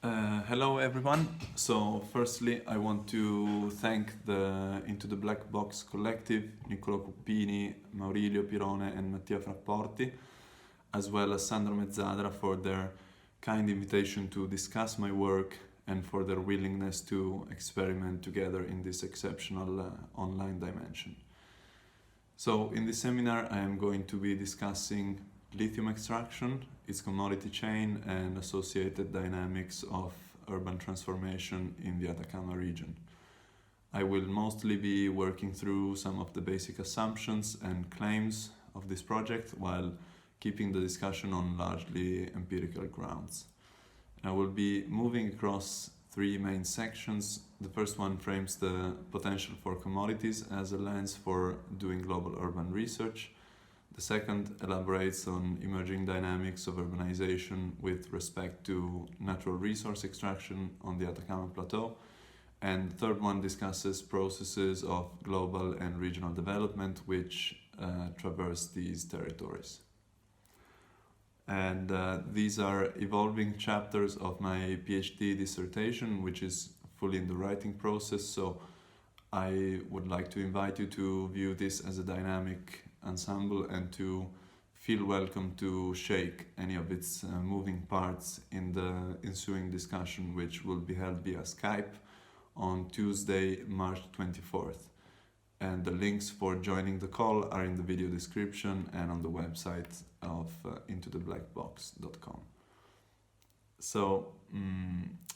Hello everyone. So firstly I want to thank the Into the Black Box collective, Niccolo Cuppini, Maurilio Pirone and Mattia Frapporti, as well as Sandro Mezzadra for their kind invitation to discuss my work and for their willingness to experiment together in this exceptional online dimension. So in this seminar I am going to be discussing lithium extraction, its commodity chain and associated dynamics of urban transformation in the Atacama region. I will mostly be working through some of the basic assumptions and claims of this project while keeping the discussion on largely empirical grounds. I will be moving across three main sections. The first one frames the potential for commodities as a lens for doing global urban research. The second elaborates on emerging dynamics of urbanization with respect to natural resource extraction on the Atacama Plateau. And the third one discusses processes of global and regional development which traverse these territories. And these are evolving chapters of my PhD dissertation, which is fully in the writing process. So I would like to invite you to view this as a dynamic ensemble and to feel welcome to shake any of its moving parts in the ensuing discussion, which will be held via Skype on Tuesday, March 24th. And the links for joining the call are in the video description and on the website of intotheblackbox.com. So,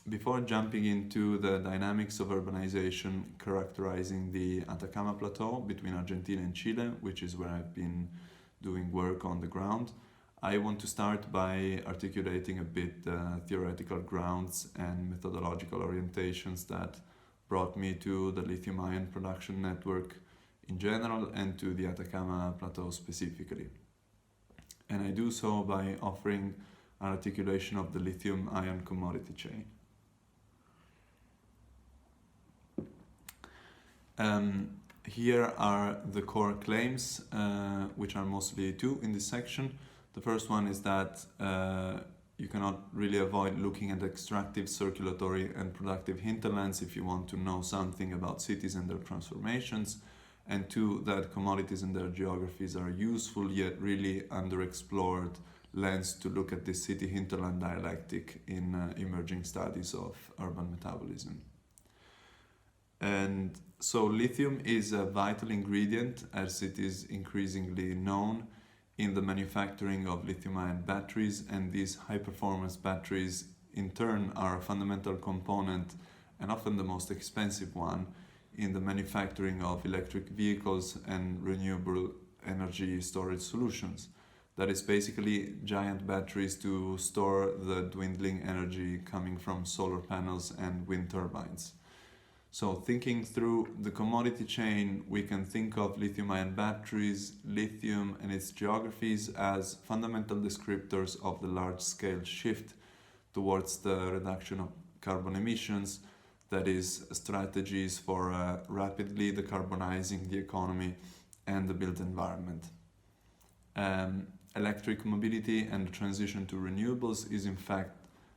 before jumping into the dynamics of urbanization characterizing the Atacama Plateau between Argentina and Chile, which is where I've been doing work on the ground, I want to start by articulating a bit the theoretical grounds and methodological orientations that brought me to the lithium-ion production network in general and to the Atacama Plateau specifically. And I do so by offering an articulation of the lithium-ion commodity chain. Here are the core claims, which are mostly two in this section. The first one is that you cannot really avoid looking at extractive, circulatory and productive hinterlands if you want to know something about cities and their transformations. And two, that commodities and their geographies are useful yet really underexplored lens to look at this city hinterland dialectic in emerging studies of urban metabolism. And so lithium is a vital ingredient, as it is increasingly known, in the manufacturing of lithium-ion batteries, and these high-performance batteries in turn are a fundamental component and often the most expensive one in the manufacturing of electric vehicles and renewable energy storage solutions. That is basically giant batteries to store the dwindling energy coming from solar panels and wind turbines. So thinking through the commodity chain, we can think of lithium-ion batteries, lithium and its geographies as fundamental descriptors of the large-scale shift towards the reduction of carbon emissions, that is, strategies for rapidly decarbonizing the economy and the built environment. Electric mobility and the transition to renewables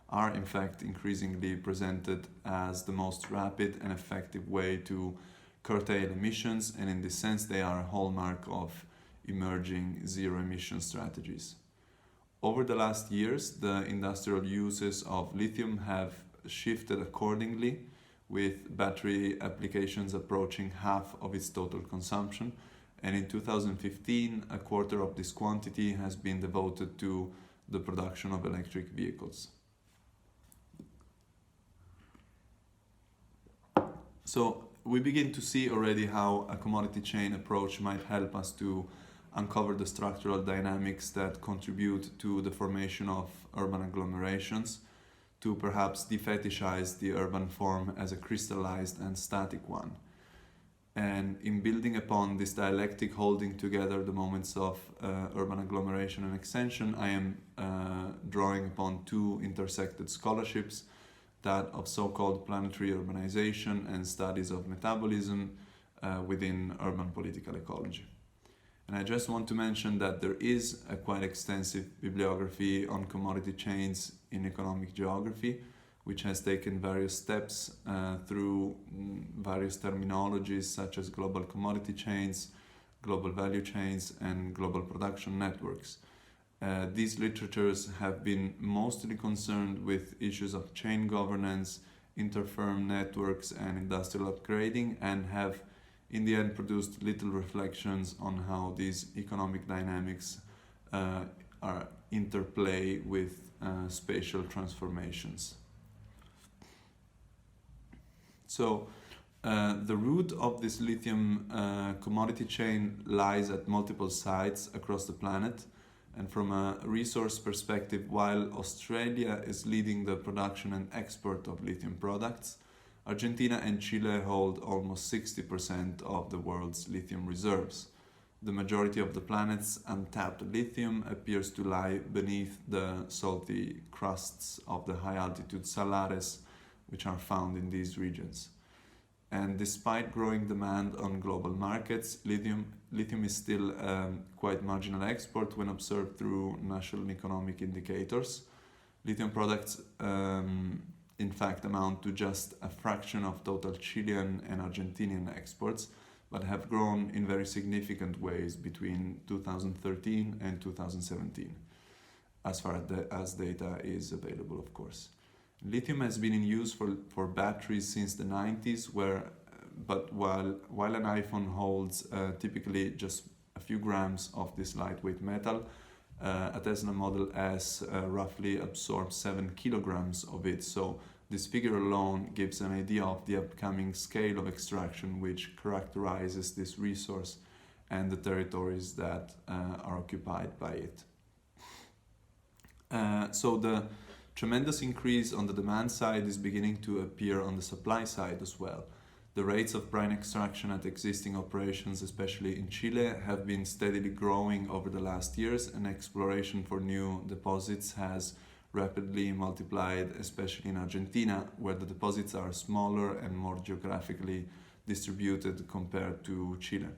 are in fact increasingly presented as the most rapid and effective way to curtail emissions, and in this sense they are a hallmark of emerging zero emission strategies. Over the last years, the industrial uses of lithium have shifted accordingly, with battery applications approaching half of its total consumption. And in 2015, a quarter of this quantity has been devoted to the production of electric vehicles. So we begin to see already how a commodity chain approach might help us to uncover the structural dynamics that contribute to the formation of urban agglomerations, to perhaps defetishize the urban form as a crystallized and static one. And in building upon this dialectic holding together the moments of urban agglomeration and extension, I am drawing upon two intersected scholarships, that of so-called planetary urbanization and studies of metabolism within urban political ecology. And I just want to mention that there is a quite extensive bibliography on commodity chains in economic geography, which has taken various steps through various terminologies such as global commodity chains, global value chains, and global production networks. These literatures have been mostly concerned with issues of chain governance, interfirm networks, and industrial upgrading, and have in the end produced little reflections on how these economic dynamics are interplay with spatial transformations. So the root of this lithium commodity chain lies at multiple sites across the planet. And from a resource perspective, while Australia is leading the production and export of lithium products, Argentina and Chile hold almost 60% of the world's lithium reserves. The majority of the planet's untapped lithium appears to lie beneath the salty crusts of the high-altitude salares, which are found in these regions. And despite growing demand on global markets, lithium is still quite marginal export when observed through national economic indicators. Lithium products, in fact, amount to just a fraction of total Chilean and Argentinian exports, but have grown in very significant ways between 2013 and 2017, as far as data is available, of course. Lithium has been in use for batteries since the 90s, but while an iPhone holds typically just a few grams of this lightweight metal, a Tesla Model S roughly absorbs 7 kilograms of it. So this figure alone gives an idea of the upcoming scale of extraction which characterizes this resource and the territories that are occupied by it. So the tremendous increase on the demand side is beginning to appear on the supply side as well. The rates of brine extraction at existing operations, especially in Chile, have been steadily growing over the last years, and exploration for new deposits has rapidly multiplied, especially in Argentina, where the deposits are smaller and more geographically distributed compared to Chile.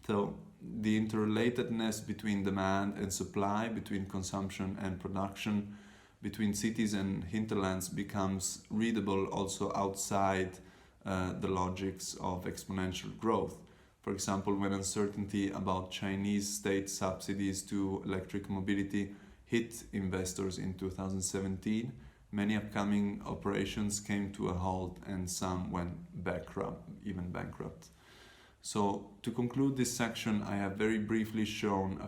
So the interrelatedness between demand and supply, between consumption and production, between cities and hinterlands becomes readable also outside the logics of exponential growth. For example, when uncertainty about Chinese state subsidies to electric mobility hit investors in 2017, many upcoming operations came to a halt and some went even bankrupt. So to conclude this section, I have very briefly shown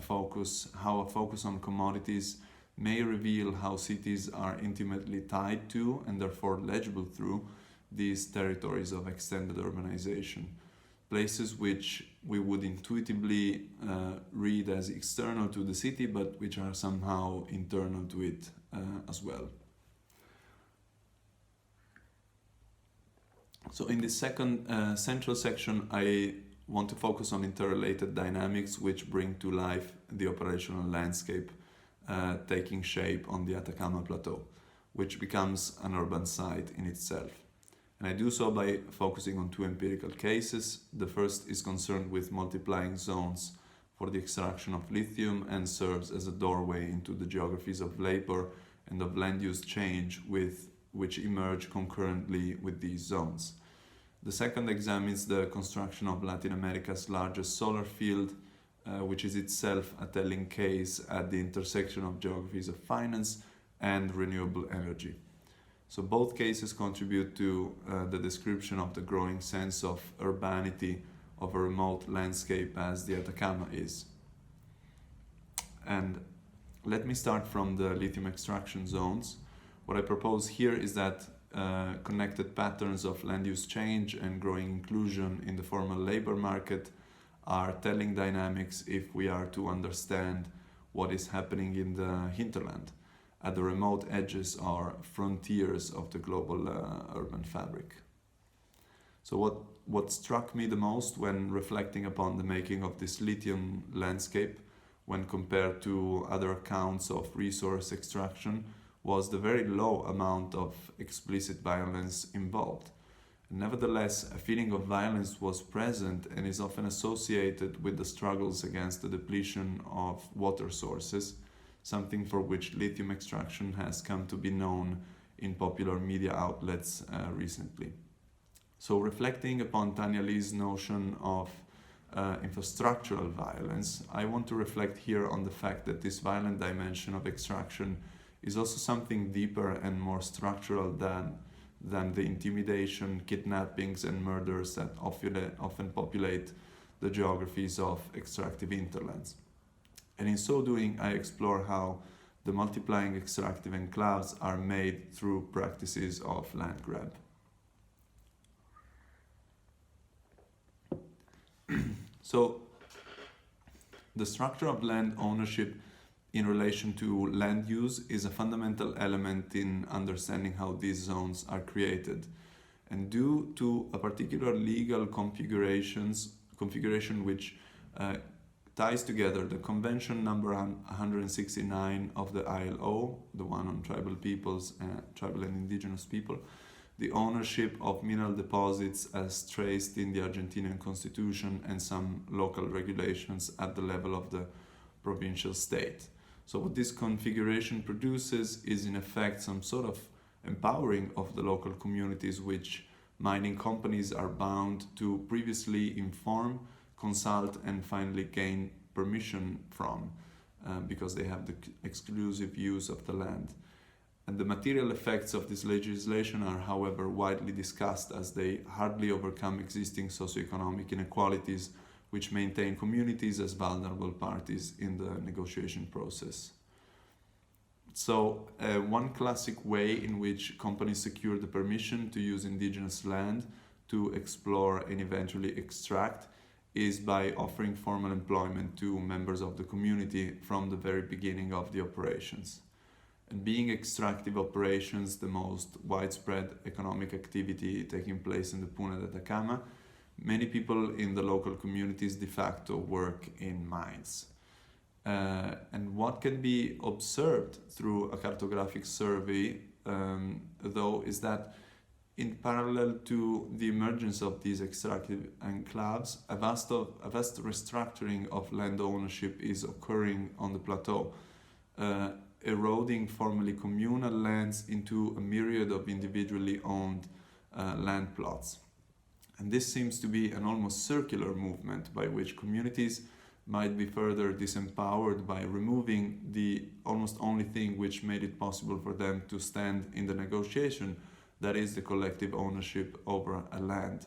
how a focus on commodities may reveal how cities are intimately tied to and therefore legible through these territories of extended urbanization, places which we would intuitively read as external to the city, but which are somehow internal to it as well. So in this second central section, I want to focus on interrelated dynamics which bring to life the operational landscape taking shape on the Atacama Plateau, which becomes an urban site in itself. And I do so by focusing on two empirical cases. The first is concerned with multiplying zones for the extraction of lithium and serves as a doorway into the geographies of labor and of land use change which emerge concurrently with these zones. The second examines the construction of Latin America's largest solar field, which is itself a telling case at the intersection of geographies of finance and renewable energy. So both cases contribute to the description of the growing sense of urbanity of a remote landscape as the Atacama is. And let me start from the lithium extraction zones. What I propose here is that connected patterns of land use change and growing inclusion in the formal labor market are telling dynamics if we are to understand what is happening in the hinterland, at the remote edges or frontiers of the global urban fabric. So what struck me the most when reflecting upon the making of this lithium landscape when compared to other accounts of resource extraction was the very low amount of explicit violence involved. Nevertheless, a feeling of violence was present and is often associated with the struggles against the depletion of water sources, something for which lithium extraction has come to be known in popular media outlets recently. So reflecting upon Tanya Lee's notion of infrastructural violence, I want to reflect here on the fact that this violent dimension of extraction is also something deeper and more structural than the intimidation, kidnappings and murders that often populate the geographies of extractive hinterlands. And in so doing, I explore how the multiplying extractive enclaves are made through practices of land grab. So, the structure of land ownership in relation to land use is a fundamental element in understanding how these zones are created. And due to a particular legal configuration which ties together the Convention number 169 of the ILO, the one on tribal peoples, tribal and indigenous people, the ownership of mineral deposits as traced in the Argentinian constitution, and some local regulations at the level of the provincial state. So what this configuration produces is in effect some sort of empowering of the local communities which mining companies are bound to previously inform, consult and finally gain permission from because they have the exclusive use of the land. And the material effects of this legislation are, however, widely discussed as they hardly overcome existing socioeconomic inequalities which maintain communities as vulnerable parties in the negotiation process. So one classic way in which companies secure the permission to use indigenous land to explore and eventually extract is by offering formal employment to members of the community from the very beginning of the operations. And being extractive operations the most widespread economic activity taking place in the Puna de Atacama, many people in the local communities de facto work in mines. And what can be observed through a cartographic survey, though, is that in parallel to the emergence of these extractive enclaves, a vast restructuring of land ownership is occurring on the plateau, eroding formerly communal lands into a myriad of individually owned land plots. And this seems to be an almost circular movement by which communities might be further disempowered by removing the almost only thing which made it possible for them to stand in the negotiation, that is the collective ownership over a land.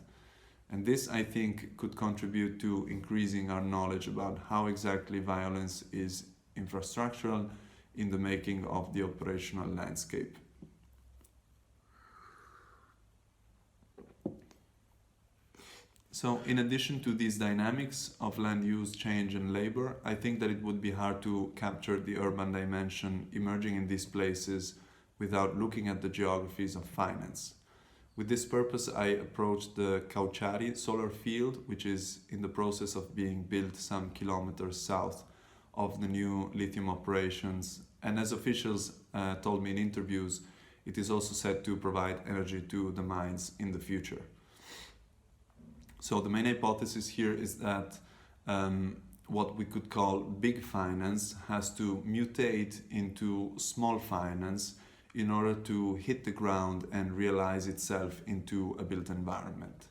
And this, I think, could contribute to increasing our knowledge about how exactly violence is infrastructural in the making of the operational landscape. So in addition to these dynamics of land use, change and labor, I think that it would be hard to capture the urban dimension emerging in these places without looking at the geographies of finance. With this purpose, I approached the Cauchari solar field, which is in the process of being built some kilometers south of the new lithium operations. And as officials told me in interviews, it is also set to provide energy to the mines in the future. So the main hypothesis here is that what we could call big finance has to mutate into small finance in order to hit the ground and realize itself into a built environment.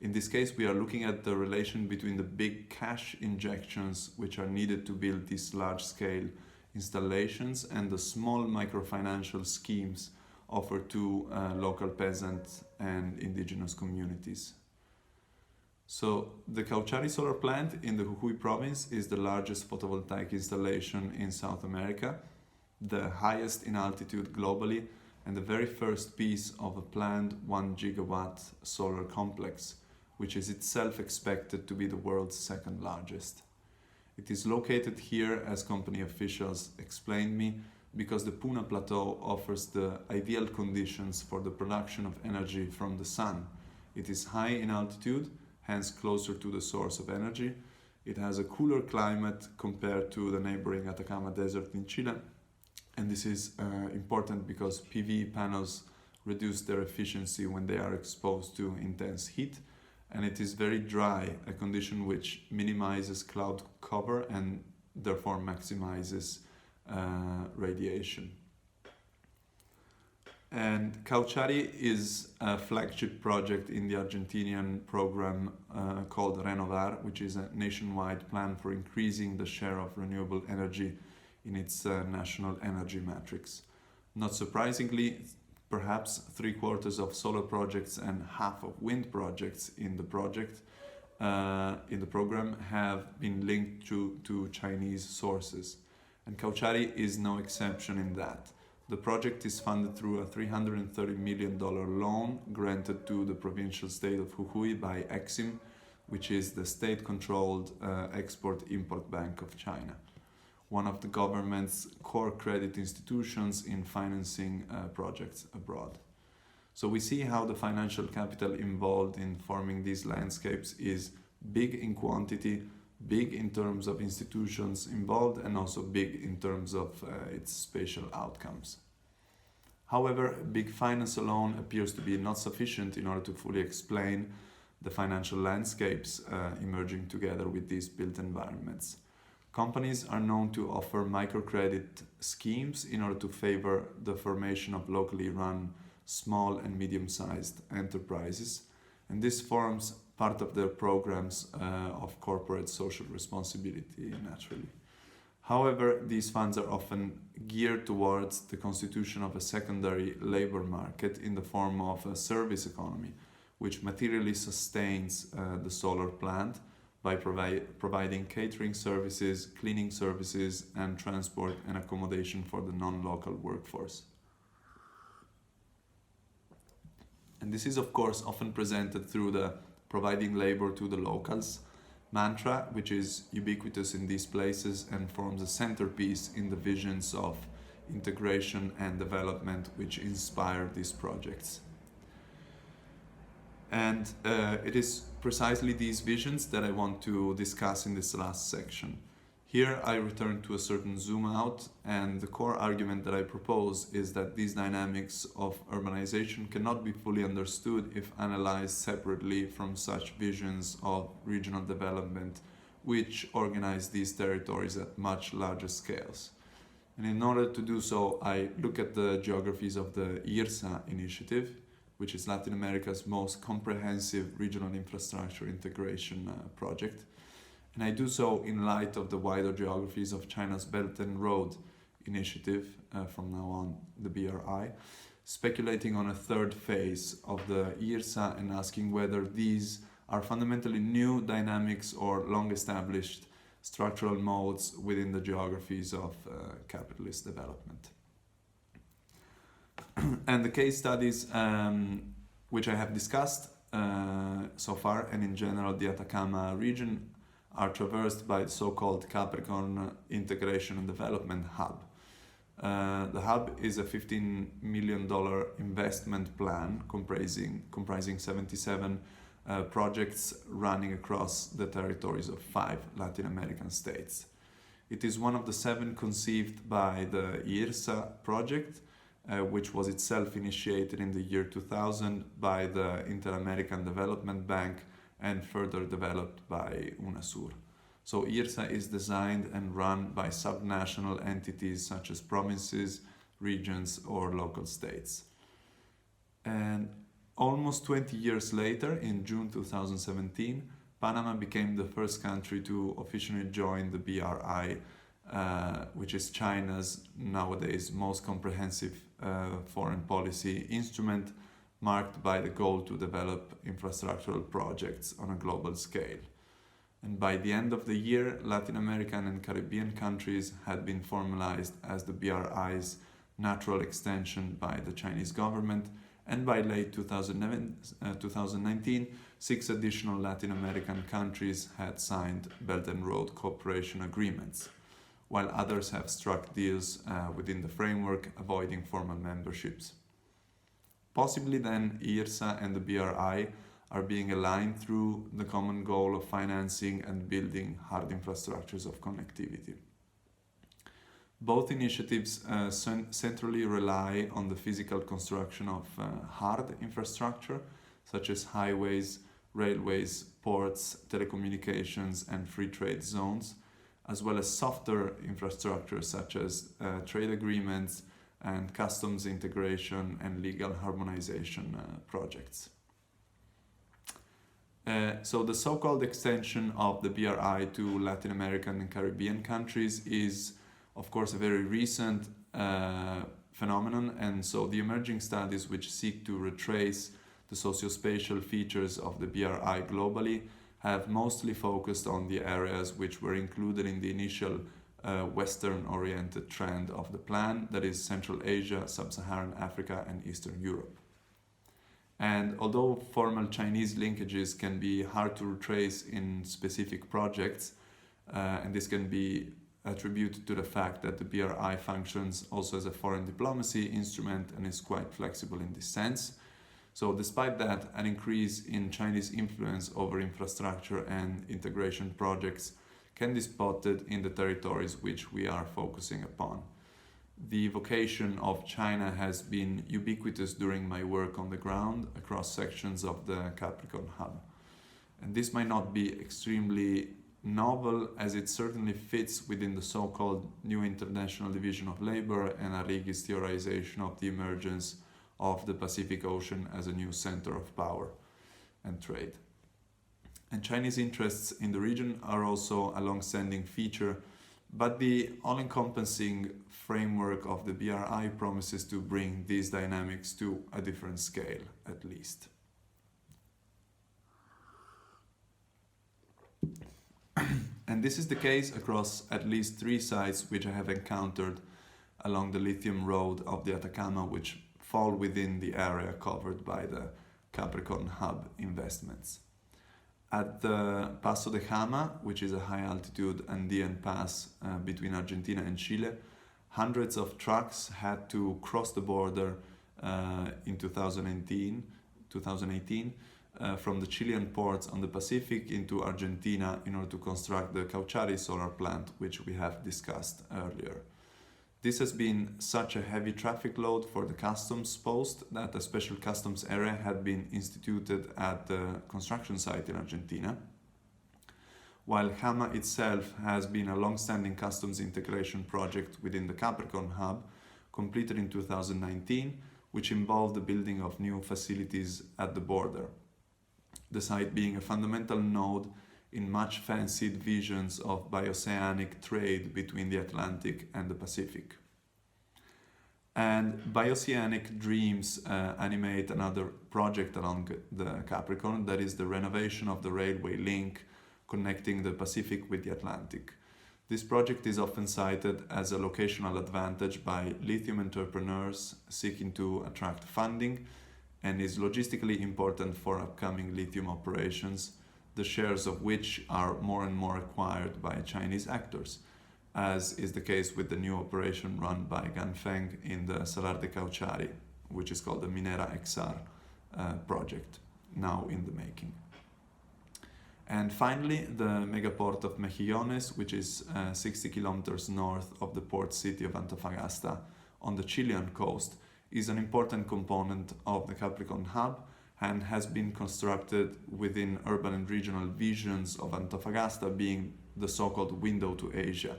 In this case, we are looking at the relation between the big cash injections which are needed to build these large-scale installations and the small microfinancial schemes offered to local peasant and indigenous communities. So the Cauchari solar plant in the Jujuy province is the largest photovoltaic installation in South America, the highest in altitude globally, and the very first piece of a planned 1 gigawatt solar complex, which is itself expected to be the world's second largest. It is located here, as company officials explained me, because the Puna Plateau offers the ideal conditions for the production of energy from the sun. It is high in altitude, hence closer to the source of energy. It has a cooler climate compared to the neighboring Atacama Desert in Chile. And this is important because PV panels reduce their efficiency when they are exposed to intense heat. And it is very dry, a condition which minimizes cloud cover and therefore maximizes radiation. And Cauchari is a flagship project in the Argentinian program called Renovar, which is a nationwide plan for increasing the share of renewable energy in its national energy matrix. Not surprisingly, perhaps 3/4 of solar projects and half of wind projects in the program have been linked to Chinese sources. And Cauchari is no exception in that. The project is funded through a $330 million loan granted to the provincial state of Jujuy by Exim, which is the state-controlled Export-Import Bank of China, one of the government's core credit institutions in financing projects abroad. So we see how the financial capital involved in forming these landscapes is big in quantity, big in terms of institutions involved, and also big in terms of its spatial outcomes. However, big finance alone appears to be not sufficient in order to fully explain the financial landscapes emerging together with these built environments. Companies are known to offer microcredit schemes in order to favor the formation of locally run small and medium-sized enterprises, and this forms part of their programs of corporate social responsibility, naturally. However, these funds are often geared towards the constitution of a secondary labor market in the form of a service economy, which materially sustains the solar plant by providing catering services, cleaning services, and transport and accommodation for the non-local workforce. And this is, of course, often presented through the providing labor to the locals mantra, which is ubiquitous in these places and forms a centerpiece in the visions of integration and development which inspire these projects. And it is precisely these visions that I want to discuss in this last section. Here I return to a certain zoom out, and the core argument that I propose is that these dynamics of urbanization cannot be fully understood if analyzed separately from such visions of regional development which organize these territories at much larger scales. And in order to do so, I look at the geographies of the IRSA initiative, which is Latin America's most comprehensive regional infrastructure integration project. And I do so in light of the wider geographies of China's Belt and Road Initiative, from now on the BRI, speculating on a third phase of the IRSA and asking whether these are fundamentally new dynamics or long-established structural modes within the geographies of capitalist development. And the case studies which I have discussed so far, and in general the Atacama region, are traversed by the so-called Capricorn Integration and Development Hub. The hub is a $15 million investment plan comprising 77 projects running across the territories of 5 Latin American states. It is one of the 7 conceived by the IRSA project, which was itself initiated in the year 2000 by the Inter-American Development Bank and further developed by UNASUR. So IRSA is designed and run by subnational entities such as provinces, regions, or local states. And almost 20 years later, in June 2017, Panama became the first country to officially join the BRI, which is China's nowadays most comprehensive foreign policy instrument, marked by the goal to develop infrastructural projects on a global scale. And by the end of the year, Latin American and Caribbean countries had been formalized as the BRI's natural extension by the Chinese government, and by late 2019, 6 additional Latin American countries had signed Belt and Road cooperation agreements, while others have struck deals within the framework, avoiding formal memberships. Possibly then, IRSA and the BRI are being aligned through the common goal of financing and building hard infrastructures of connectivity. Both initiatives centrally rely on the physical construction of hard infrastructure, such as highways, railways, ports, telecommunications, and free trade zones, as well as softer infrastructure such as trade agreements, and customs integration and legal harmonization projects. So the so-called extension of the BRI to Latin American and Caribbean countries is, of course, a very recent phenomenon, and so the emerging studies which seek to retrace the socio-spatial features of the BRI globally have mostly focused on the areas which were included in the initial Western-oriented trend of the plan, that is Central Asia, Sub-Saharan Africa, and Eastern Europe. And although formal Chinese linkages can be hard to retrace in specific projects, and this can be attributed to the fact that the BRI functions also as a foreign diplomacy instrument and is quite flexible in this sense. So despite that, an increase in Chinese influence over infrastructure and integration projects can be spotted in the territories which we are focusing upon. The vocation of China has been ubiquitous during my work on the ground across sections of the Capricorn hub. And this might not be extremely novel, as it certainly fits within the so-called New International Division of Labor and Arrighi's theorization of the emergence of the Pacific Ocean as a new center of power and trade. And Chinese interests in the region are also a long-standing feature, but the all-encompassing framework of the BRI promises to bring these dynamics to a different scale, at least. And this is the case across at least 3 sites which I have encountered along the lithium road of the Atacama, which fall within the area covered by the Capricorn hub investments. At the Paso de Jama, which is a high-altitude Andean pass between Argentina and Chile, hundreds of trucks had to cross the border in 2018 from the Chilean ports on the Pacific into Argentina in order to construct the Cauchari solar plant, which we have discussed earlier. This has been such a heavy traffic load for the customs post that a special customs area had been instituted at the construction site in Argentina, while Jama itself has been a long-standing customs integration project within the Capricorn hub, completed in 2019, which involved the building of new facilities at the border, the site being a fundamental node in much fancied visions of bioceanic trade between the Atlantic and the Pacific. And bioceanic dreams animate another project along the Capricorn, that is the renovation of the railway link connecting the Pacific with the Atlantic. This project is often cited as a locational advantage by lithium entrepreneurs seeking to attract funding, and is logistically important for upcoming lithium operations, the shares of which are more and more acquired by Chinese actors, as is the case with the new operation run by Ganfeng in the Salar de Cauchari, which is called the Minera XR project, now in the making. And finally, the megaport of Mejillones, which is 60 kilometers north of the port city of Antofagasta on the Chilean coast, is an important component of the Capricorn hub and has been constructed within urban and regional visions of Antofagasta being the so-called window to Asia.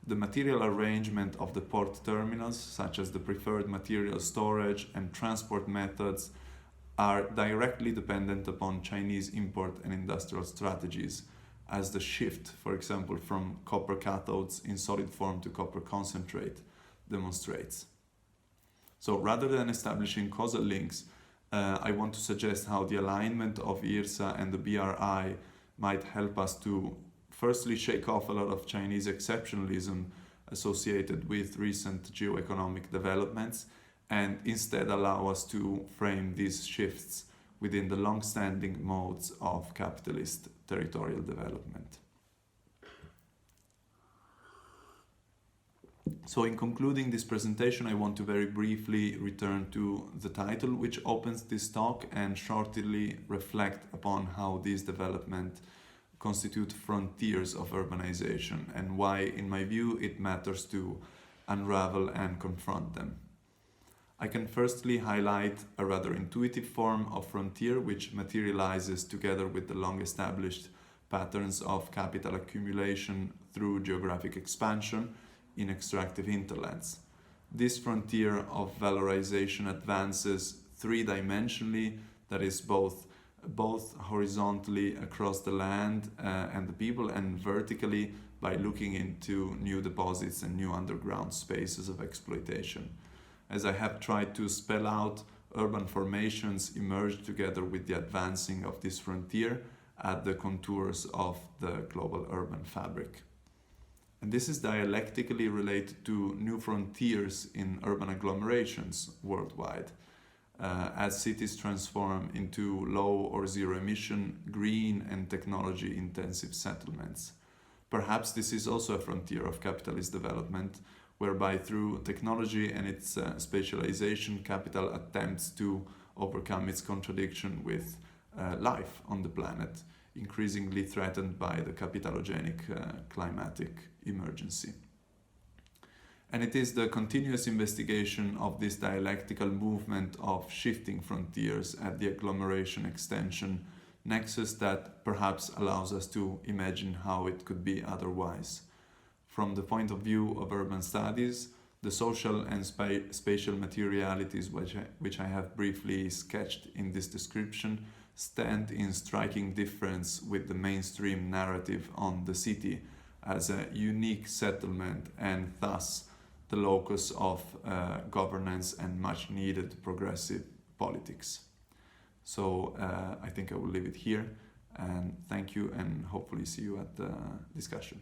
The material arrangement of the port terminals, such as the preferred material storage and transport methods, are directly dependent upon Chinese import and industrial strategies, as the shift, for example, from copper cathodes in solid form to copper concentrate demonstrates. So rather than establishing causal links, I want to suggest how the alignment of IRSA and the BRI might help us to firstly shake off a lot of Chinese exceptionalism associated with recent geoeconomic developments, and instead allow us to frame these shifts within the long-standing modes of capitalist territorial development. So in concluding this presentation, I want to very briefly return to the title, which opens this talk, and shortly reflect upon how these developments constitute frontiers of urbanization and why, in my view, it matters to unravel and confront them. I can firstly highlight a rather intuitive form of frontier which materializes together with the long-established patterns of capital accumulation through geographic expansion in extractive hinterlands. this frontier of valorization advances three-dimensionally, that is both horizontally across the land and the people, and vertically by looking into new deposits and new underground spaces of exploitation. As I have tried to spell out, urban formations emerge together with the advancing of this frontier at the contours of the global urban fabric. And this is dialectically related to new frontiers in urban agglomerations worldwide, as cities transform into low or zero emission, green and technology intensive settlements. Perhaps this is also a frontier of capitalist development, whereby through technology and its spatialization, capital attempts to overcome its contradiction with life on the planet, increasingly threatened by the capitalogenic climatic emergency. And it is the continuous investigation of this dialectical movement of shifting frontiers at the agglomeration extension nexus that perhaps allows us to imagine how it could be otherwise. From the point of view of urban studies, the social and spatial materialities which I have briefly sketched in this description stand in striking difference with the mainstream narrative on the city as a unique settlement and thus the locus of governance and much needed progressive politics. So I think I will leave it here, and thank you, and hopefully see you at the discussion.